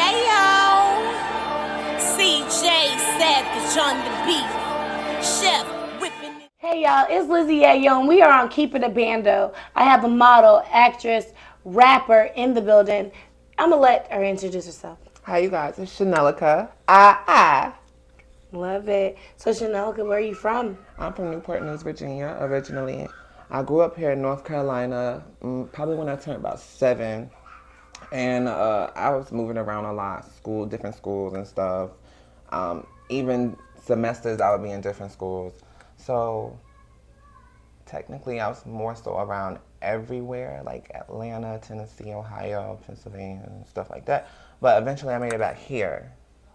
Yayo, CJ Savage on the beat, Chef whipping it. Hey y'all, it's Lizzie Yayo, and we are on Keepin' Bando. I have a model, actress, rapper in the building. I'm gonna let her introduce herself. Hi, you guys. It's Chanelica. I. Love it. So Chanelica, where are you from? I'm from Newport News, Virginia, originally. I grew up here in North Carolina, probably when I turned about 7. And I was moving around a lot, different schools and stuff. Even semesters, I would be in different schools. So technically, I was more so around everywhere, like Atlanta, Tennessee, Ohio, Pennsylvania, and stuff like that. But eventually, I made it back here.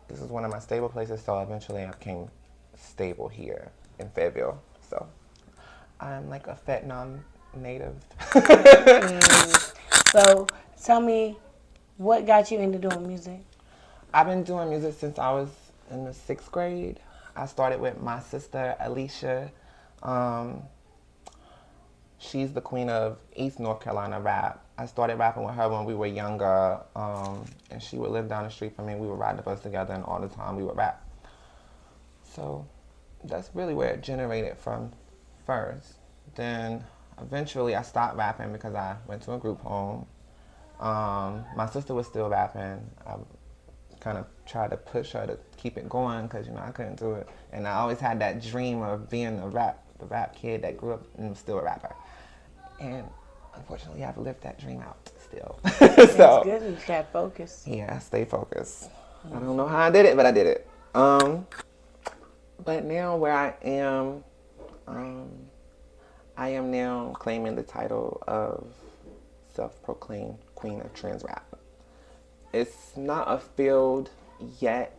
This is one of my stable places, so eventually I became stable here in Fayetteville. So I'm like a Vietnam native. So tell me, what got you into doing music? I've been doing music since I was in the 6th grade. I started with my sister, Alicia. She's the queen of East North Carolina rap. I started rapping with her when we were younger, and she would live down the street from me. We would ride the bus together, and all the time we would rap. So that's really where it generated from first. Then eventually I stopped rapping because I went to a group home. My sister was still rapping. I kind of tried to push her to keep it going because, I couldn't do it. And I always had that dream of being the rap kid that grew up and was still a rapper. And unfortunately, I've lived that dream out still. That's good. You got focus. Yeah, I stay focused. I don't know how I did it, but I did it. But now where I am now claiming the title of self-proclaimed queen of trans rap. It's not a field yet.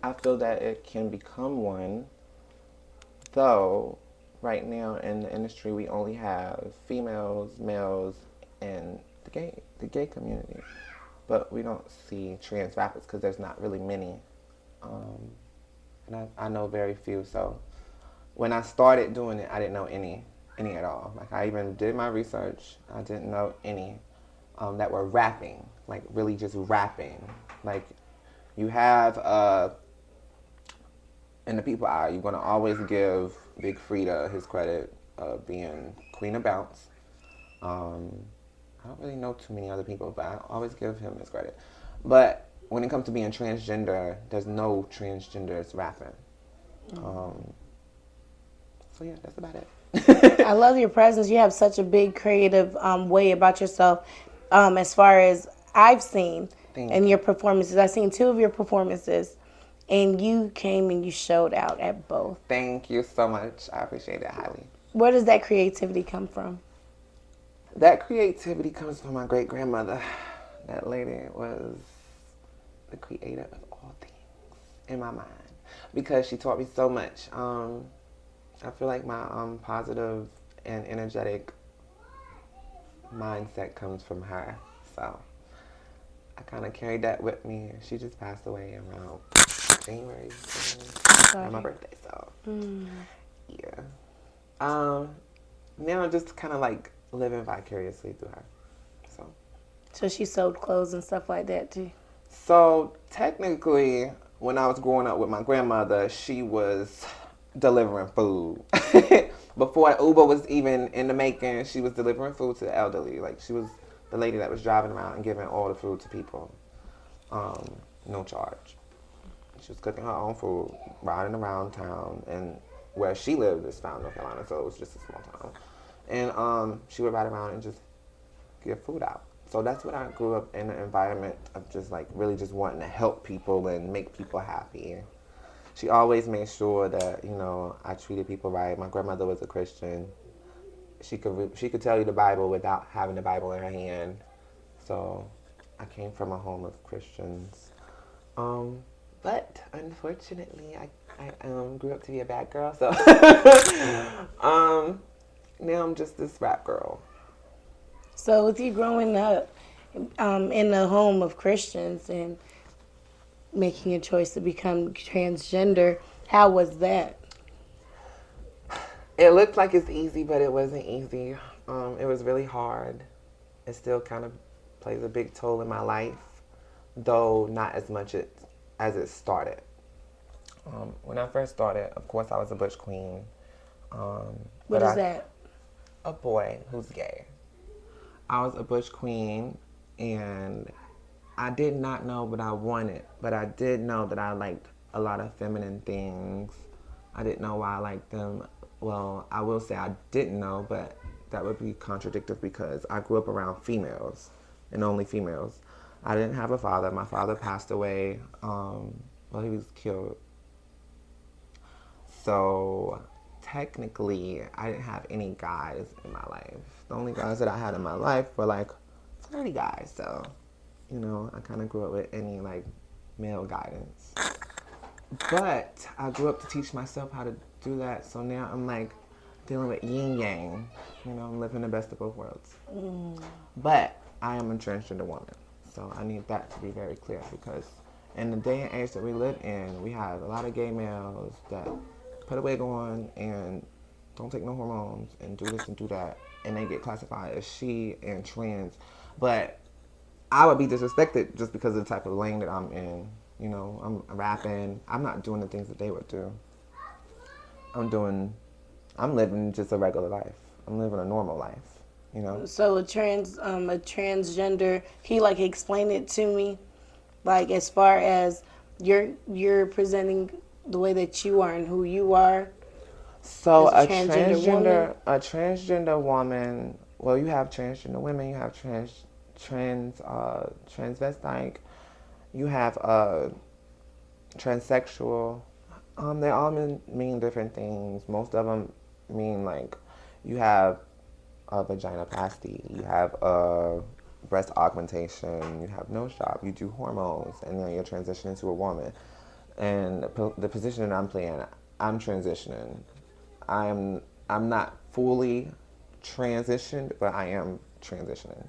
I feel that it can become one, though right now in the industry we only have females, males, and the gay community. But we don't see trans rappers because there's not really many. And I know very few, so when I started doing it, I didn't know any at all. Like, I even did my research. I didn't know any that were rapping, like really just rapping. Like, you have in the people eye, you're gonna always give Big Frida his credit of being Queen of Bounce. I don't really know too many other people, but I always give him his credit. But when it comes to being transgender, there's no transgenders rapping. So yeah, that's about it. I love your presence. You have such a big creative way about yourself. As far as I've seen in your performances, I've seen 2 of your performances, and you came and you showed out at both. Thank you so much. I appreciate it highly. Where does that creativity come from? That creativity comes from my great-grandmother. That lady was the creator of all things in my mind because she taught me so much. I feel like my positive and energetic mindset comes from her. So I kind of carried that with me. She just passed away around January on my birthday. So yeah. Now I'm just kind of like living vicariously through her. So she sewed clothes and stuff like that too? So technically, when I was growing up with my grandmother, she was delivering food. Before Uber was even in the making, she was delivering food to the elderly. Like, she was the lady that was driving around and giving all the food to people. No charge. She was cooking her own food, riding around town, and where she lived is found in North Carolina, so it was just a small town. And she would ride around and just give food out. So that's what I grew up in, an environment of just like really just wanting to help people and make people happy. She always made sure that, I treated people right. My grandmother was a Christian. She could tell you the Bible without having the Bible in her hand. So I came from a home of Christians. But unfortunately, I grew up to be a bad girl. So now I'm just this rap girl. So with you growing up in the home of Christians and making a choice to become transgender, how was that? It looked like it's easy, but it wasn't easy. It was really hard. It still kind of plays a big toll in my life. though not as much as it started. When I first started, of course, I was a butch queen. What is that? A boy who's gay. I was a butch queen, and I did not know what I wanted, but I did know that I liked a lot of feminine things. I didn't know why I liked them. Well, I will say I didn't know, but that would be contradictory because I grew up around females and only females. I didn't have a father. My father passed away. Well, he was killed. So technically, I didn't have any guys in my life. The only guys that I had in my life were like flirty guys. So, I kind of grew up with any like male guidance. But I grew up to teach myself how to do that. So now I'm like dealing with yin yang. I'm living the best of both worlds. But I am a transgender woman. So I need that to be very clear because in the day and age that we live in, we have a lot of gay males that put a wig on and don't take no hormones and do this and do that. And they get classified as she and trans. But I would be disrespected just because of the type of lane that I'm in. I'm rapping. I'm not doing the things that they would do. I'm living just a regular life. I'm living a normal life, So a transgender, can you like explain it to me? Like as far as you're presenting the way that you are and who you are. So as a transgender woman, well, you have transgender women, you have transvestite, you have transsexual. They all mean different things. Most of them mean like you have a vaginoplasty, you have a breast augmentation, you have nose job, you do hormones, and then you're transitioning to a woman. And the position that I'm playing, I'm transitioning. I'm not fully transitioned, but I am transitioning,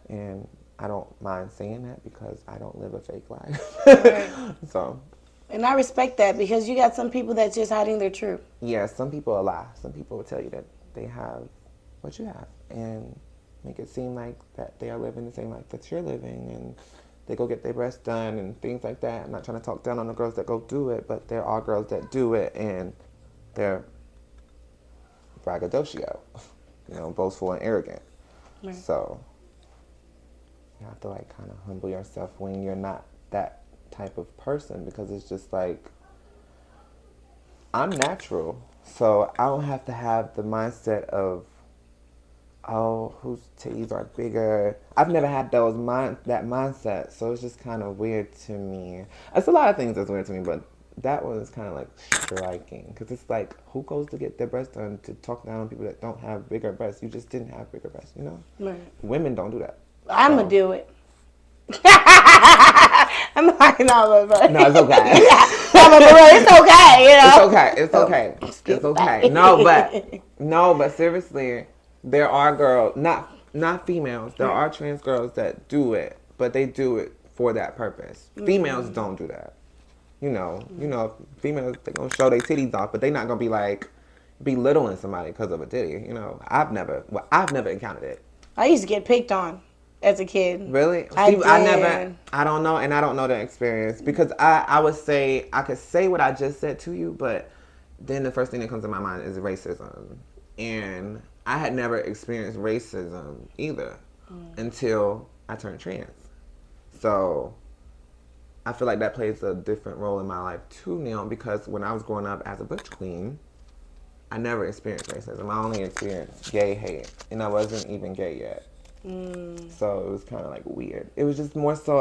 and I don't mind saying that because I don't live a fake life. Right. So. And I respect that because you got some people that's just hiding their truth. Yeah, some people lie. Some people will tell you that they have what you have and make it seem like that they are living the same life that you're living, and they go get their breasts done and things like that. I'm not trying to talk down on the girls that go do it, but there are girls that do it and they're braggadocio, boastful and arrogant. Right. So you have to like kind of humble yourself when you're not that type of person, because it's just like I'm natural, so I don't have to have the mindset of, oh, whose titties are bigger. I've never had that mindset, so it's just kind of weird to me. It's a lot of things that's weird to me, but that one is kind of like striking, because it's like, who goes to get their breasts done to talk down on people that don't have bigger breasts? You just didn't have bigger breasts, Right. Women don't do that. I'm going to do it. I'm like, no, but no, it's okay. It's okay, It's okay. It's okay. No, but seriously, there are girls, not females. There are trans girls that do it, but they do it for that purpose. Females don't do that. Females, they're gonna show their titties off, but they're not gonna be like belittling somebody because of a titty. I've never encountered it. I used to get picked on as a kid. Really? I don't know, and I don't know the experience, because I would say, I could say what I just said to you, but then the first thing that comes to my mind is racism. And I had never experienced racism either until I turned trans. So I feel like that plays a different role in my life too now, because when I was growing up as a butch queen, I never experienced racism. I only experienced gay hate, and I wasn't even gay yet. So it was kind of like weird. It was just more so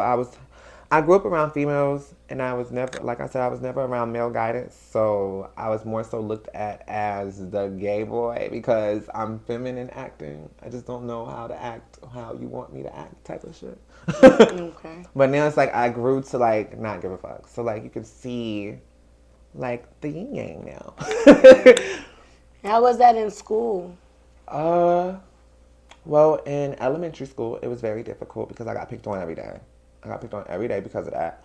I grew up around females, and I was never, like I said, I was never around male guidance. So I was more so looked at as the gay boy because I'm feminine acting. I just don't know how to act how you want me to act type of shit. Okay. But now it's like I grew to like not give a fuck. So like you can see like the yin yang now. How was that in school? Well, in elementary school, it was very difficult because I got picked on every day. Because of that.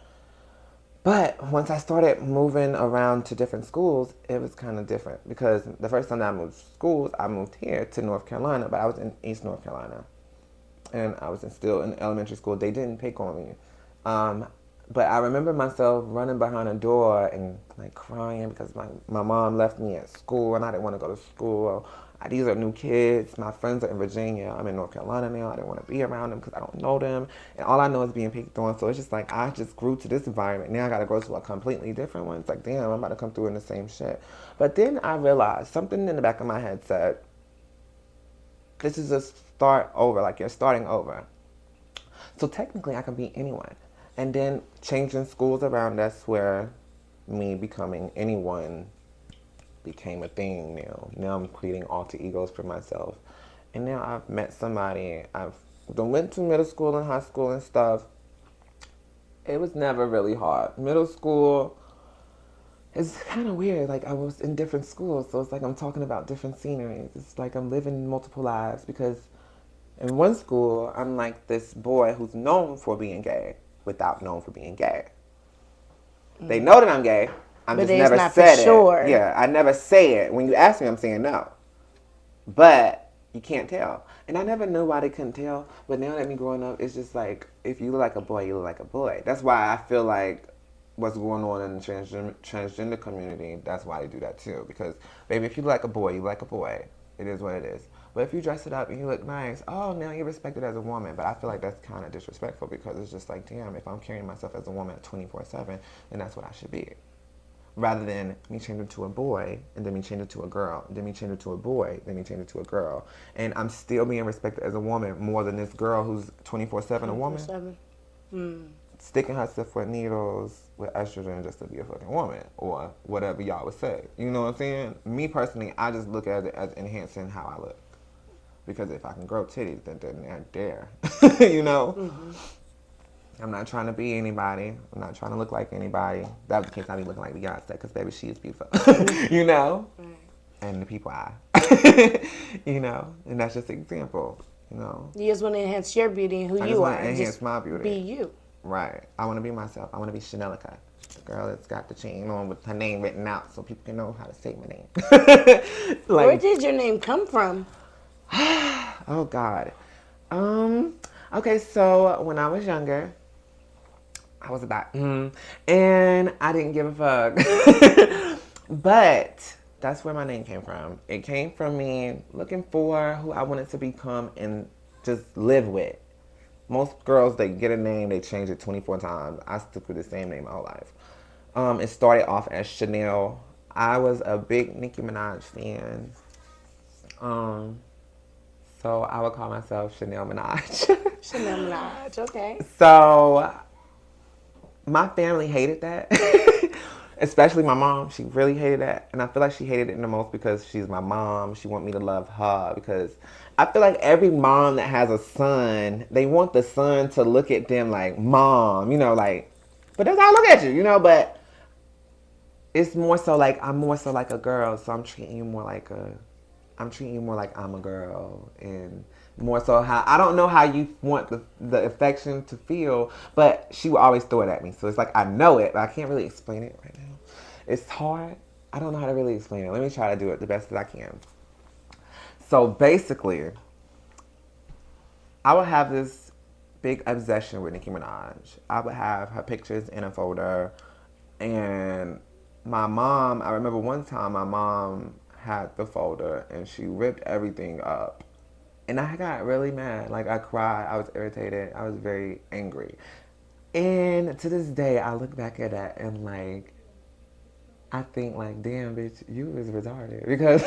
But once I started moving around to different schools, it was kind of different, because the first time that I moved schools, I moved here to North Carolina, but I was in East North Carolina. And I was still in elementary school. They didn't pick on me. But I remember myself running behind a door and like crying because my mom left me at school and I didn't want to go to school. These are new kids. My friends are in Virginia. I'm in North Carolina now. I didn't want to be around them because I don't know them. And all I know is being picked on. So it's just like I just grew to this environment. Now I got to go to a completely different one. It's like, damn, I'm about to come through in the same shit. But then I realized something in the back of my head said, this is a start over. Like you're starting over. So technically, I can be anyone. And then changing schools around, that's where me becoming anyone became a thing now. Now I'm creating alter egos for myself. And now I've met somebody. I've went to middle school and high school and stuff. It was never really hard. Middle school is kind of weird. Like I was in different schools, so it's like I'm talking about different sceneries. It's like I'm living multiple lives because in one school, I'm like this boy who's known for being gay without known for being gay. They know that I'm gay. I'm But just it's never not for said sure. it. Yeah, I never say it. When you ask me, I'm saying no. But you can't tell. And I never knew why they couldn't tell. But now that me growing up, it's just like, if you look like a boy, you look like a boy. That's why I feel like what's going on in the transgender community, that's why they do that too. Because, baby, if you look like a boy, you look like a boy. It is what it is. But if you dress it up and you look nice, oh, now you're respected as a woman. But I feel like that's kind of disrespectful because it's just like, damn, if I'm carrying myself as a woman 24/7, then that's what I should be. Rather than me changing to a boy, and then me changing to a girl, and then me changing to a boy, then me changing to a girl. And I'm still being respected as a woman more than this girl who's 24/7 a woman. 24/7. Sticking herself with needles with estrogen just to be a fucking woman, or whatever y'all would say. You know what I'm saying? Me personally, I just look at it as enhancing how I look. Because if I can grow titties, then they're there. You know? Mm-hmm. I'm not trying to be anybody. I'm not trying to look like anybody. That was the case, I'd be looking like Beyonce, because baby, she is beautiful. You know? Right. And the people you know? And that's just an example, you know? You just want to enhance your beauty and who you are. I just want to enhance my beauty. Be you. Right. I want to be myself. I want to be Chanelica. The girl that's got the chain on with her name written out so people can know how to say my name. Like, where did your name come from? Oh, God. Okay, so when I was younger, I was about, and I didn't give a fuck. But that's where my name came from. It came from me looking for who I wanted to become and just live with. Most girls, they get a name, they change it 24 times. I stuck with the same name my whole life. It started off as Chanel. I was a big Nicki Minaj fan. So I would call myself Chanel Minaj. Chanel Minaj, okay. So my family hated that. Especially my mom. She really hated that. And I feel like she hated it the most because she's my mom. She want me to love her because I feel like every mom that has a son, they want the son to look at them like, mom, you know, like, but that's how I look at you, you know, but it's more so like, I'm more so like a girl, so I'm treating you more like I'm a girl, and more so how, I don't know how you want the affection to feel, but she would always throw it at me. So it's like, I know it, but I can't really explain it right now. It's hard. I don't know how to really explain it. Let me try to do it the best that I can. So basically, I would have this big obsession with Nicki Minaj. I would have her pictures in a folder, and my mom, I remember one time my mom had the folder and she ripped everything up. And I got really mad. Like, I cried. I was irritated. I was very angry. And to this day, I look back at that and, like, I think, like, damn, bitch, you was retarded. Because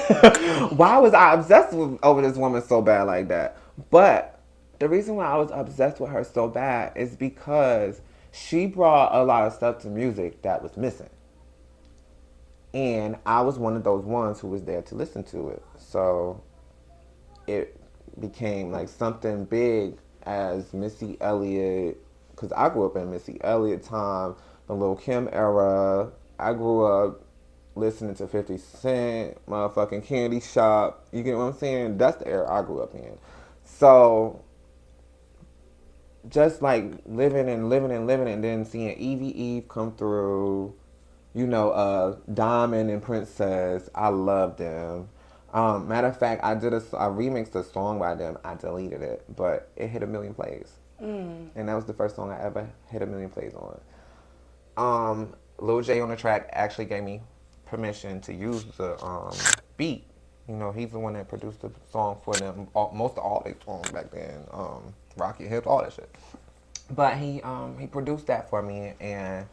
why was I obsessed over this woman so bad like that? But the reason why I was obsessed with her so bad is because she brought a lot of stuff to music that was missing. And I was one of those ones who was there to listen to it. So it became like something big as Missy Elliott, because I grew up in Missy Elliott time, the Lil' Kim era. I grew up listening to 50 Cent, motherfucking Candy Shop. You get what I'm saying? That's the era I grew up in. So just like living and living and living, and then seeing Evie Eve come through, you know, Diamond and Princess. I love them. Matter of fact, I remixed a song by them. I deleted it, but it hit 1 million plays. And that was the first song I ever hit 1 million plays on. Lil J on the track actually gave me permission to use the beat. You know, he's the one that produced the song for them. Most of all their songs back then, Rocky Hips, all that shit. But he produced that for me, and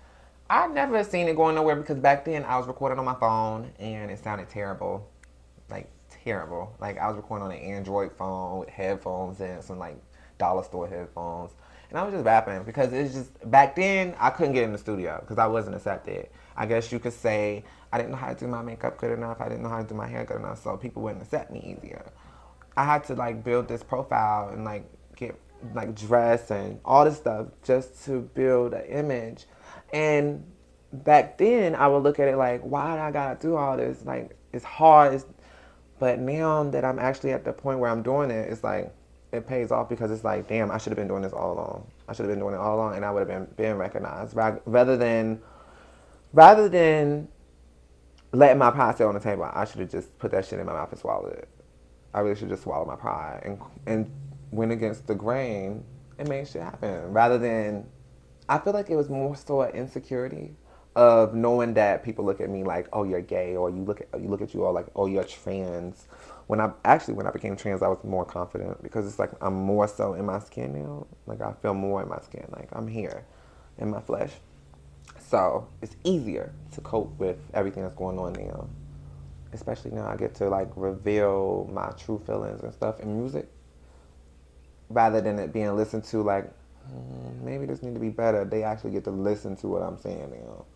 I never seen it going nowhere because back then I was recording on my phone and it sounded terrible, like terrible. Like I was recording on an Android phone with headphones and some like dollar store headphones, and I was just rapping because it's just back then I couldn't get in the studio because I wasn't accepted. I guess you could say I didn't know how to do my makeup good enough. I didn't know how to do my hair good enough, so people wouldn't accept me easier. I had to like build this profile and like get like dress and all this stuff just to build an image. And back then I would look at it like, why I gotta do all this? Like it's hard. But now that I'm actually at the point where I'm doing it, it's like it pays off because it's like, damn, I should have been doing this all along. I should have been doing it all along, and I would have been recognized rather than letting my pride sit on the table. I should have just put that shit in my mouth and swallowed it. I really should just swallow my pride and went against the grain and made shit happen. Rather than, I feel like it was more so an insecurity of knowing that people look at me like, oh, you're gay, or you look at you all like, oh, you're trans. When I became trans, I was more confident because it's like I'm more so in my skin now. Like I feel more in my skin. Like I'm here in my flesh. So it's easier to cope with everything that's going on now. Especially now I get to like reveal my true feelings and stuff in music rather than it being listened to like, maybe this need to be better. They actually get to listen to what I'm saying now.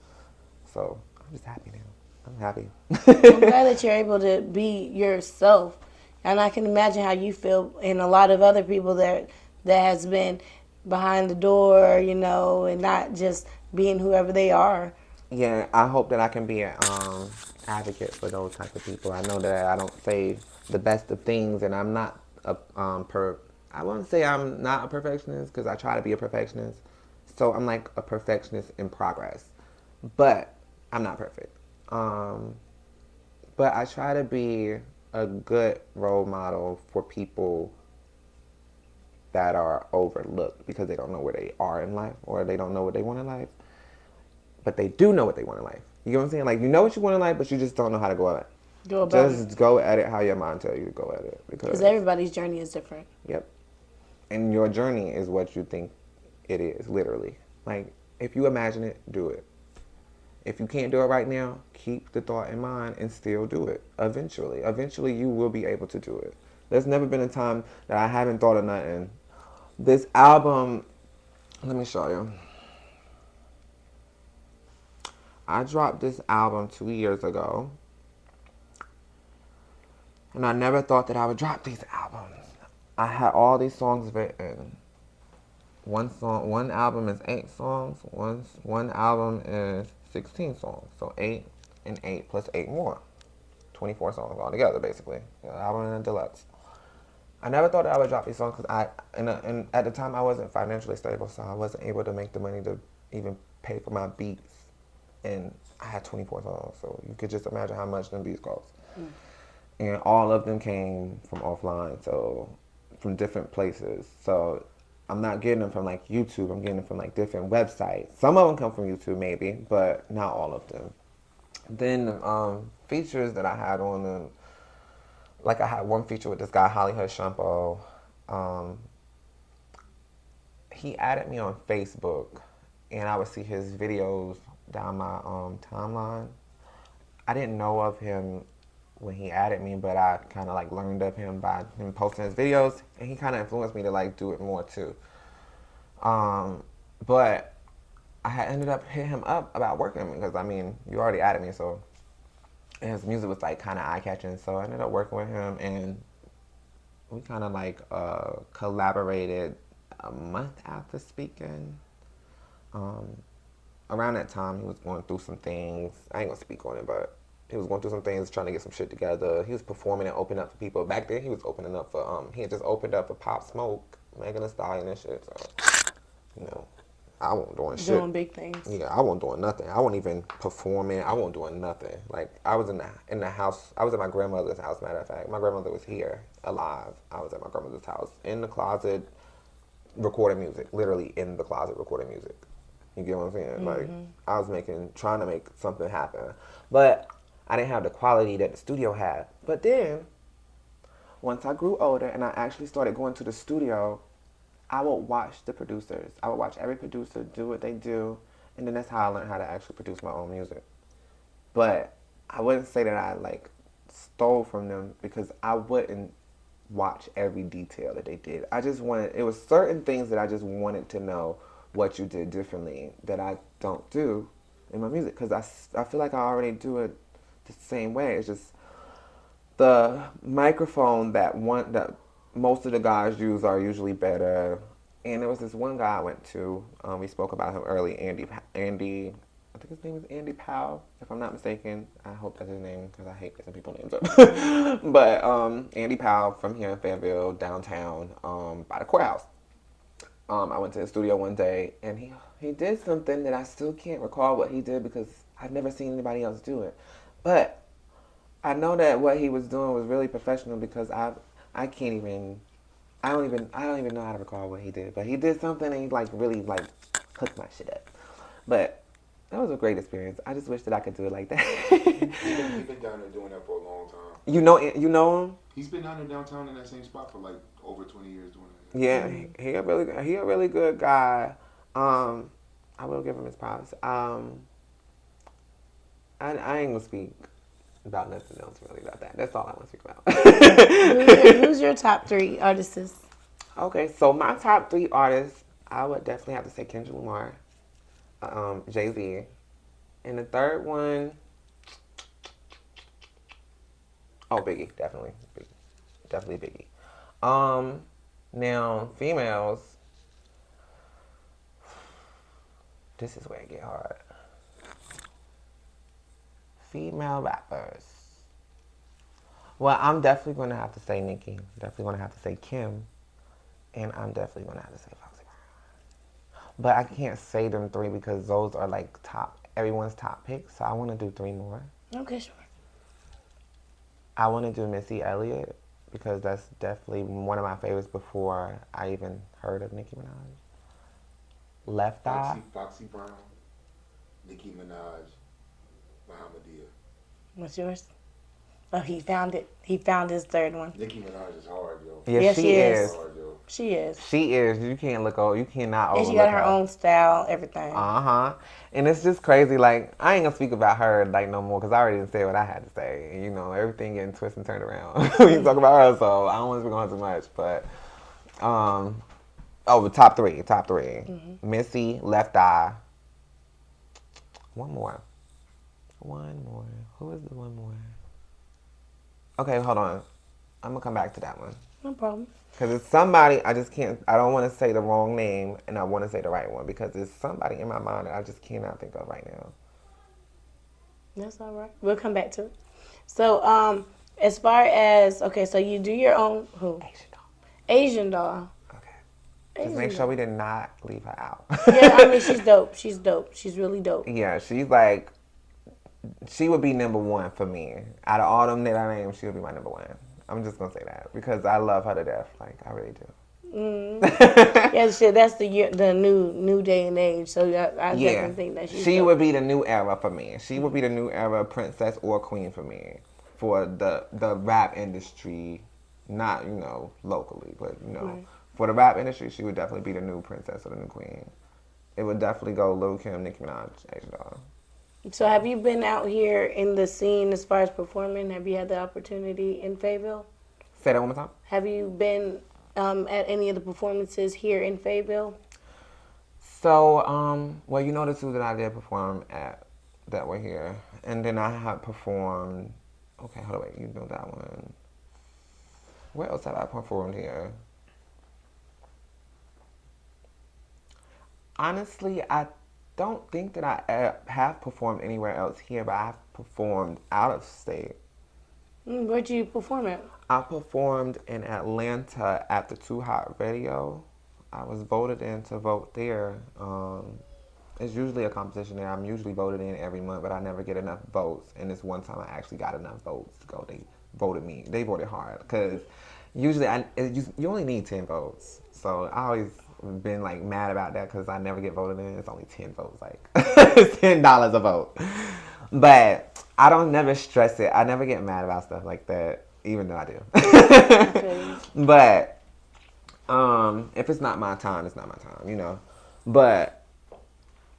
So I'm just happy now. I'm happy. I'm glad that you're able to be yourself, and I can imagine how you feel, and a lot of other people that has been behind the door, and not just being whoever they are. Yeah, I hope that I can be an advocate for those type of people. I know that I don't say the best of things, and I'm not a I won't say I'm not a perfectionist because I try to be a perfectionist. So I'm like a perfectionist in progress, but I'm not perfect. But I try to be a good role model for people that are overlooked because they don't know where they are in life or they don't know what they want in life. But they do know what they want in life. You know what I'm saying? Like, you know what you want in life, but you just don't know how to go at it. Go about it. Just go at it how your mind tells you to go at it. Because everybody's journey is different. Yep. And your journey is what you think it is, literally. Like, if you imagine it, do it. If you can't do it right now, keep the thought in mind and still do it. Eventually. Eventually, you will be able to do it. There's never been a time that I haven't thought of nothing. This album, let me show you. I dropped this album 2 years ago. And I never thought that I would drop these albums. I had all these songs written. One album is 8 songs. One album is 16 songs. So 8 and 8 plus 8 more. 24 songs altogether, basically. An album and a deluxe. I never thought that I would drop these songs because and at the time I wasn't financially stable, so I wasn't able to make the money to even pay for my beats. And I had 24 songs, so you could just imagine how much them beats cost. And all of them came from offline, so from different places. So I'm not getting them from like YouTube. I'm getting them from like different websites. Some of them come from YouTube, maybe, but not all of them. Then features that I had on them, like I had one feature with this guy, Hollywood Shampoo. He added me on Facebook, and I would see his videos down my timeline. I didn't know of him when he added me, but I kind of like learned of him by him posting his videos, and he kind of influenced me to like do it more too. But I had ended up hitting him up about working with me because I mean you already added me, so and his music was like kind of eye catching, so I ended up working with him, and we kind of like collaborated a month after speaking. Around that time, he was going through some things. I ain't gonna speak on it, but he was going through some things, trying to get some shit together. He was performing and opening up for people. Back then, he was opening up for, he had just opened up for Pop Smoke, Megan Thee Stallion and shit. So, you know, I wasn't doing shit. Doing big things. Yeah, I wasn't doing nothing. I wasn't even performing. I wasn't doing nothing. Like, I was in the house. I was at my grandmother's house, matter of fact. My grandmother was here, alive. I was at my grandmother's house, in the closet, recording music. Literally in the closet, recording music. You get what I'm saying? Like, I was trying to make something happen. But I didn't have the quality that the studio had. But then, once I grew older and I actually started going to the studio, I would watch the producers. I would watch every producer do what they do. And then that's how I learned how to actually produce my own music. But I wouldn't say that I, like, stole from them because I wouldn't watch every detail that they did. It was certain things that I just wanted to know what you did differently that I don't do in my music because I feel like I already do it the same way. It's just the microphone that most of the guys use are usually better. And there was this one guy I went to. We spoke about him early, Andy. I think his name is Andy Powell, if I'm not mistaken. I hope that's his name because I hate messing people's names up. But Andy Powell from here in Fayetteville, downtown, by the courthouse. I went to his studio one day, and he did something that I still can't recall what he did because I've never seen anybody else do it. But I know that what he was doing was really professional because I don't even know how to recall what he did. But he did something and he like really like hooked my shit up. But that was a great experience. I just wish that I could do it like that. He's been down there doing that for a long time. You know him? He's been down there downtown in that same spot for like over 20 years doing that. Yeah, he a really good guy. I will give him his props. I ain't gonna speak about nothing else really about that. That's all I want to speak about. Who's your top 3 artists? Okay, so my top 3 artists, I would definitely have to say Kendrick Lamar, Jay-Z, and the third one, Biggie, definitely Biggie. Now females, this is where it get hard. Female rappers. Well, I'm definitely going to have to say Nicki. Definitely going to have to say Kim. And I'm definitely going to have to say Foxy Brown. But I can't say them 3 because those are like everyone's top picks. So I want to do 3 more. Okay, sure. I want to do Missy Elliott because that's definitely one of my favorites before I even heard of Nicki Minaj. Left Eye. Foxy Brown, Nicki Minaj, Bahamadia. What's yours? Oh, he found it. He found his third one. Nicki Minaj is hard, yo. Yeah, she is. Hard, yo. She is. She is. You can't look over. You cannot overlook her. And she got her own style, everything. And it's just crazy. Like, I ain't gonna speak about her like no more because I already said what I had to say. And, you know, everything getting twisted and turned around when you talk about her. So I don't want to speak on her too much. But the top 3. Mm-hmm. Missy, Left Eye. One more. Who is the one more? Okay, hold on. I'm gonna come back to that one. No problem. Because it's somebody, I don't want to say the wrong name, and I want to say the right one, because there's somebody in my mind that I just cannot think of right now. That's all right. We'll come back to it. So, as far as, so you do your own, who? Asian doll. Okay. Just make sure we did not leave her out. Yeah, I mean, she's dope. She's really dope. Yeah, she's like, she would be number 1 for me. Out of all them that I named, she would be my number 1. I'm just going to say that because I love her to death. Like, I really do. Yeah, shit, that's the new day and age. So I definitely think that she would be the new era for me. She would be the new era princess or queen for me. For the rap industry, not, locally, but, for the rap industry, she would definitely be the new princess or the new queen. It would definitely go Lil' Kim, Nicki Minaj, Asian doll. So have you been out here in the scene as far as performing? Have you had the opportunity in Fayetteville? Say that one more time. Have you been at any of the performances here in Fayetteville? So, well, the 2 that I did perform at that were here. And then I had performed, okay, hold on, wait, you know that one. Where else have I performed here? Honestly, I don't think that I have performed anywhere else here, but I've performed out of state. Where'd you perform at? I performed in Atlanta at the Too Hot Radio. I was voted in to vote there. It's usually a competition there. I'm usually voted in every month, but I never get enough votes. And this one time I actually got enough votes to go. They voted me. They voted hard because usually you only need 10 votes. So I always been like mad about that because I never get voted in. It's only 10 votes, like it's $10 a vote. But I don't never stress it. I never get mad about stuff like that, even though I do. Okay. But if it's not my time, it's not my time, you know. But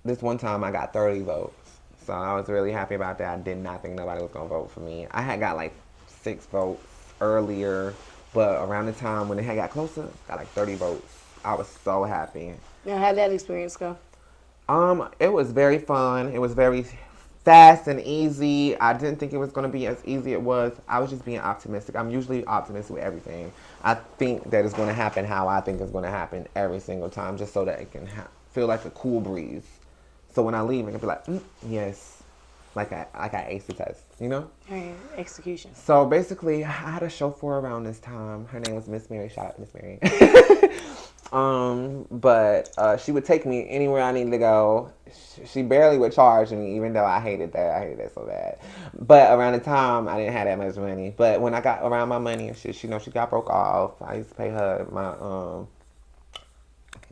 this one time I got 30 votes. So I was really happy about that. I did not think nobody was gonna vote for me. I had got like 6 votes earlier, but around the time when it had got closer, I got like 30 votes. I was so happy. Now, how'd that experience go? It was very fun. It was very fast and easy. I didn't think it was going to be as easy as it was. I was just being optimistic. I'm usually optimistic with everything. I think that it's going to happen how I think it's going to happen every single time, just so that it can feel like a cool breeze. So when I leave, it can be like, yes, like I aced the test, you know? Right, execution. So basically, I had a chauffeur around this time. Her name was Miss Mary. Shout out to Miss Mary. But she would take me anywhere I needed to go. She barely would charge me, even though I hated that. I hated that so bad. But around the time, I didn't have that much money. But when I got around my money and shit, she got broke off. I used to pay her my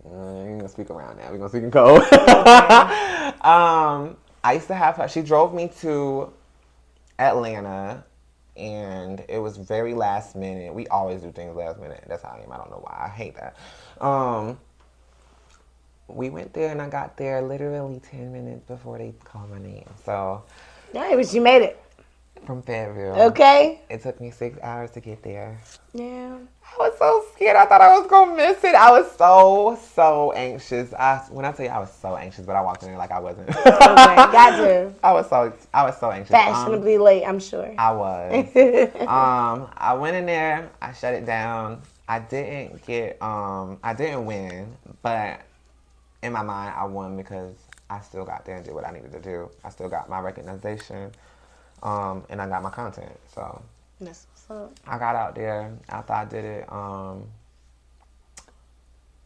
we're gonna speak around now. We're gonna speak in code. I used to have her. She drove me to Atlanta, and it was very last minute. We always do things last minute. That's how I am. I don't know why. I hate that. We went there, and I got there literally 10 minutes before they called my name. So, Yeah, but you made it. from Fayetteville. Okay. It took me 6 hours to get there. Yeah. I was so scared. I thought I was gonna miss it. I was so anxious. When I tell you I was so anxious, but I walked in there like I wasn't. Okay, got to. I was so anxious. Fashionably late, I'm sure. I was. I went in there. I shut it down. I didn't win, but in my mind, I won because I still got there and did what I needed to do. I still got my recognition, and I got my content. So That's what's up. I got out there after I did it.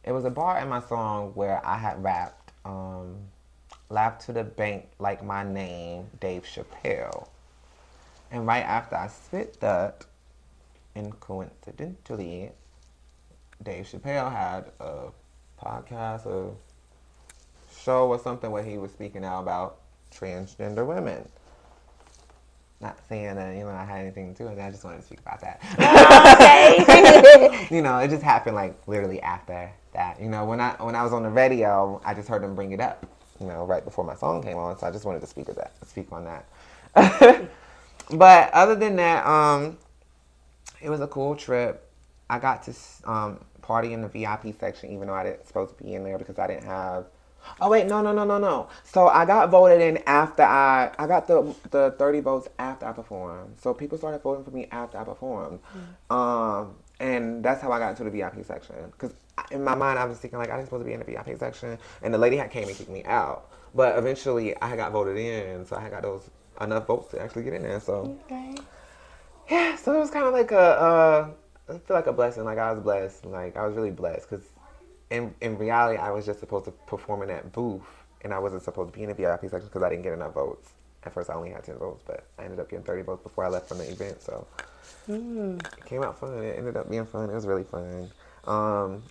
It was a bar in my song where I had rapped, "Laugh to the bank like my name, Dave Chappelle." And right after I spit that, and coincidentally, Dave Chappelle had a podcast, a show or something where he was speaking out about transgender women. Not saying that, I had anything to do with it. I just wanted to speak about that. Okay. It just happened like literally after that. When I was on the radio, I just heard them bring it up, right before my song came on. So I just wanted to speak on that. But other than that, it was a cool trip. I got to party in the VIP section, even though I didn't supposed to be in there because I didn't have. Oh wait, no. So I got voted in after I got the 30 votes after I performed. So people started voting for me after I performed, and that's how I got into the VIP section. Because in my mind, I was thinking like I didn't supposed to be in the VIP section, and the lady had came and kicked me out. But eventually, I got voted in, so I got enough votes to actually get in there. So yeah, so it was kind of like I feel like a blessing. Like I was blessed. Like I was really blessed because. In reality, I was just supposed to perform in that booth, and I wasn't supposed to be in the VIP section because I didn't get enough votes. At first, I only had 10 votes, but I ended up getting 30 votes before I left from the event, so it came out fun. It ended up being fun. It was really fun.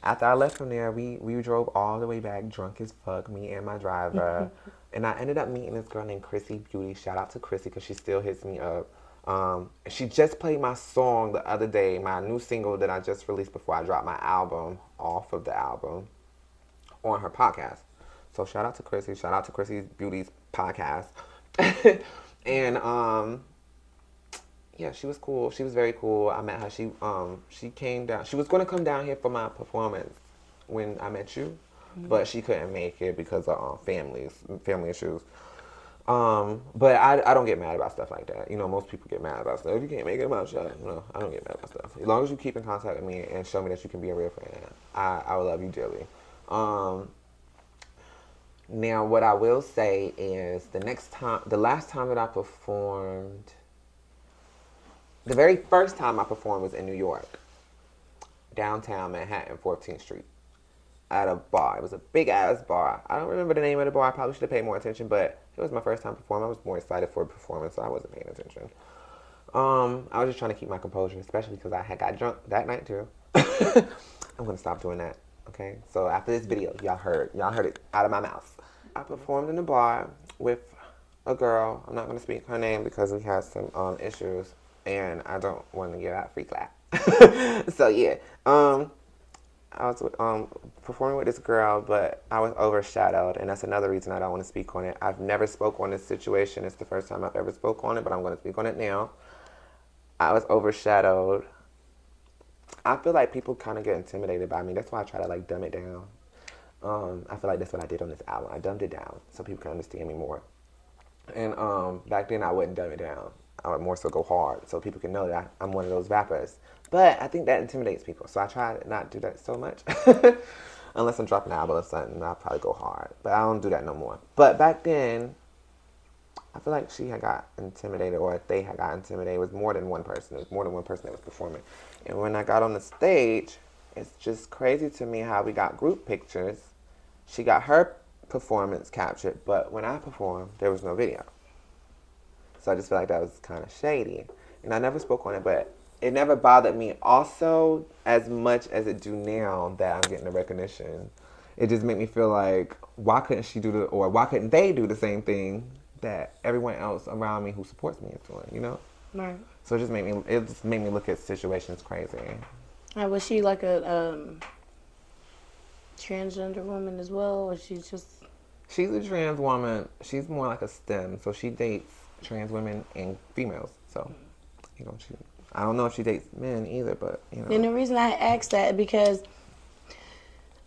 After I left from there, we drove all the way back drunk as fuck, me and my driver, and I ended up meeting this girl named Chrissy Beauty. Shout out to Chrissy because she still hits me up. She just played my song the other day, my new single that I just released before I dropped my album off of the album on her podcast. So shout out to Chrissy. Shout out to Chrissy Beauty's podcast. And yeah, she was cool. She was very cool. I met her. She came down. She was going to come down here for my performance when I met you, but she couldn't make it because of family issues. But I don't get mad about stuff like that. Most people get mad about stuff. If you can't make it about shit, I don't get mad about stuff. As long as you keep in contact with me and show me that you can be a real friend, I will love you dearly. Now, what I will say is the last time that I performed, the very first time I performed was in New York, downtown Manhattan, 14th Street. At a bar. It was a big ass bar. I don't remember the name of the bar. I probably should have paid more attention, but it was my first time performing. I was more excited for a performance, so I wasn't paying attention. I was just trying to keep my composure, especially because I had got drunk that night too. I'm gonna stop doing that. Okay, so after this video, y'all heard it out of my mouth. I performed in a bar with a girl. I'm not gonna speak her name because we had some issues, and I don't want to give out free clap. So yeah, I was performing with this girl, but I was overshadowed, and that's another reason I don't want to speak on it. I've never spoke on this situation. It's the first time I've ever spoke on it, but I'm going to speak on it now. I was overshadowed. I feel like people kind of get intimidated by me. That's why I try to like dumb it down. I feel like that's what I did on this album. I dumbed it down so people can understand me more. And back then I wouldn't dumb it down. I would more so go hard so people can know that I'm one of those rappers. But I think that intimidates people, so I try to not do that so much. Unless I'm dropping an album or something, I'll probably go hard. But I don't do that no more. But back then, I feel like she had got intimidated, or they had got intimidated. It was more than one person. It was more than one person that was performing. And when I got on the stage, it's just crazy to me how we got group pictures. She got her performance captured, but when I performed, there was no video. So I just feel like that was kind of shady. And I never spoke on it, but it never bothered me also as much as it do now that I'm getting the recognition. It just made me feel like, why couldn't she do or why couldn't they do the same thing that everyone else around me who supports me is doing, you know? Right. So it just made me look at situations crazy. Was she like a transgender woman as well, or she's just... She's a trans woman. She's more like a STEM, so she dates trans women and females. So, you know, I don't know if she dates men either, but, you know. And the reason I asked that because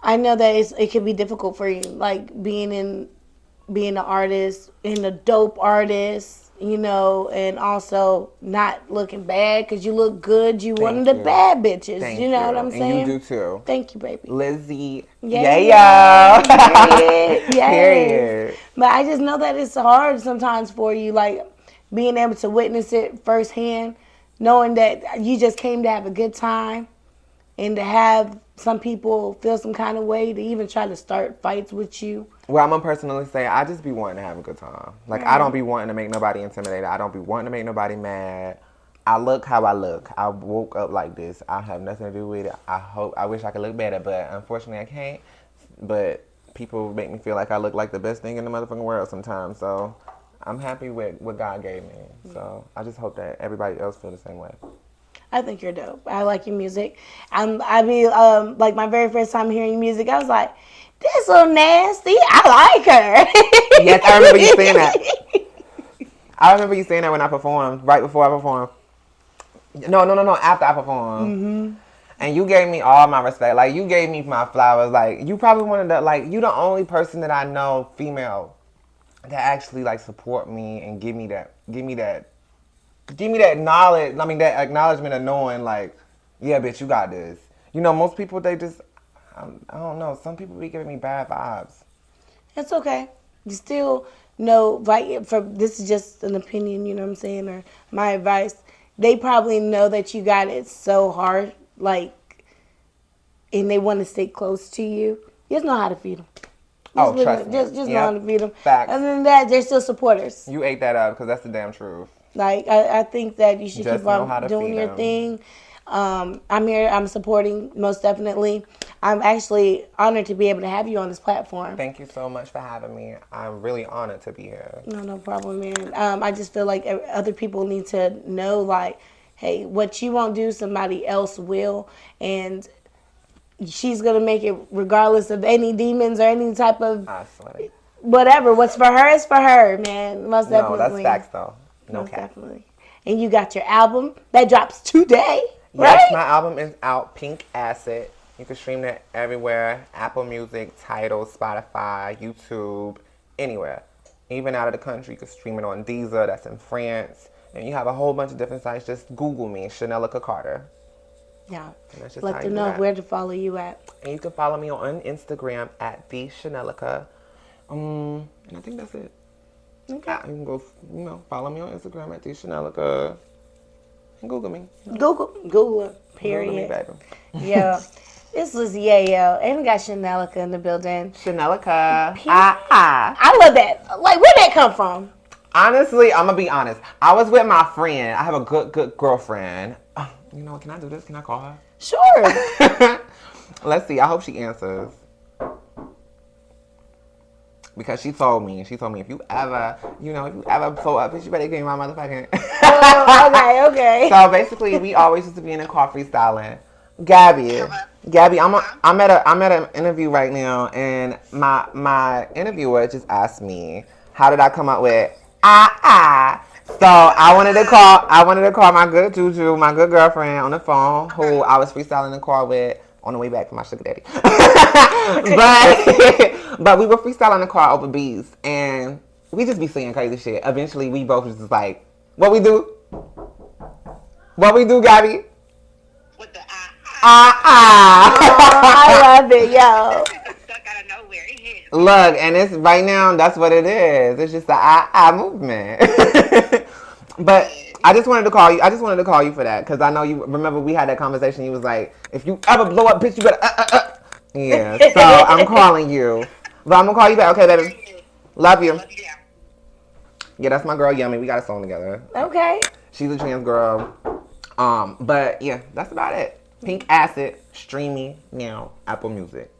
I know that it can be difficult for you, like being an artist, and a dope artist, you know, and also not looking bad because you look good. You one of the bad bitches. You know what I'm saying? And you do too. Thank you, baby. Lizzie. Yeah. Period. Yes. Period. But I just know that it's hard sometimes for you, like being able to witness it firsthand, knowing that you just came to have a good time, and to have some people feel some kind of way to even try to start fights with you. Well, I'm gonna personally say I just be wanting to have a good time. Like, I don't be wanting to make nobody intimidated. I don't be wanting to make nobody mad. I look how I look. I woke up like this. I have nothing to do with it. I wish I could look better, but unfortunately I can't. But people make me feel like I look like the best thing in the motherfucking world sometimes. So I'm happy with what God gave me. So I just hope that everybody else feel the same way. I think you're dope. I like your music. Like my very first time hearing your music, I was like, this so nasty. I like her. Yes, I remember you saying that. I remember you saying that when I performed, right before I performed. No, after I performed. Mm-hmm. And you gave me all my respect. Like, you gave me my flowers. Like, you probably one of the, like, you the only person that I know, female, that actually, like, support me and give me that knowledge, that acknowledgement of knowing, like, yeah, bitch, you got this. You know, most people, they just, I don't know, some people be giving me bad vibes. It's okay. You still know, this is just an opinion, you know what I'm saying, or my advice. They probably know that you got it so hard, like, and they want to stay close to you. Just know how to feed them. Trust me. Just know how to feed them. Facts. Other than that, they're still supporters. You ate that up because that's the damn truth. Like, I think that you should Just keep on doing your thing. I'm here. I'm supporting, most definitely. I'm actually honored to be able to have you on this platform. Thank you so much for having me. I'm really honored to be here. No problem, man. I just feel like other people need to know, like, hey, what you won't do, somebody else will. And she's going to make it regardless of any demons or any type of whatever. What's for her is for her, man. Most definitely. No, that's facts, though. No Most cap. definitely. And you got your album that drops today, right? Yes, my album is out, Pink Acid. You can stream that everywhere. Apple Music, Tidal, Spotify, YouTube, anywhere. Even out of the country, you can stream it on Deezer, that's in France. And you have a whole bunch of different sites. Just Google me, Chanelica Carter. Yeah. Let them know where to follow you at. And you can follow me on Instagram at the Chanelica. And I think that's it. Okay. You can go, follow me on Instagram at the Chanelica. And Google me. Google it, period. Google me, baby. Yeah. This was Yayo, and we got Chanelica in the building. Chanelica. I love that. Like, where'd that come from? Honestly, I'm going to be honest. I was with my friend. I have a good girlfriend. You know what? Can I do this? Can I call her? Sure. Let's see. I hope she answers. Because she told me if you ever pull up, bitch, you better give me my motherfucking. Oh, okay. So basically, we always used to be in the car freestyling. Gabby, I'm at an interview right now, and my interviewer just asked me, how did I come up with ah? So I wanted to call my good Juju, my good girlfriend on the phone, who I was freestyling in the car with on the way back from my sugar daddy. but we were freestyling in the car over beats, and we just be saying crazy shit. Eventually, we both was just like, what we do? What we do, Gabby? With the I love it, yo. stuck out of nowhere. Look, and it's right now. That's what it is. It's just the movement. But I just wanted to call you. I just wanted to call you for that because I know you remember we had that conversation. You was like, if you ever blow up, bitch, you better. Yeah. So I'm calling you, but I'm gonna call you back. Okay, baby. Love you. Yeah, that's my girl, Yummy. We got a song together. Okay. She's a trans girl. But yeah, that's about it. Pink Acid, streaming now, Apple Music.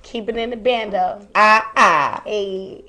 Keep it in the bando. Ah. Hey.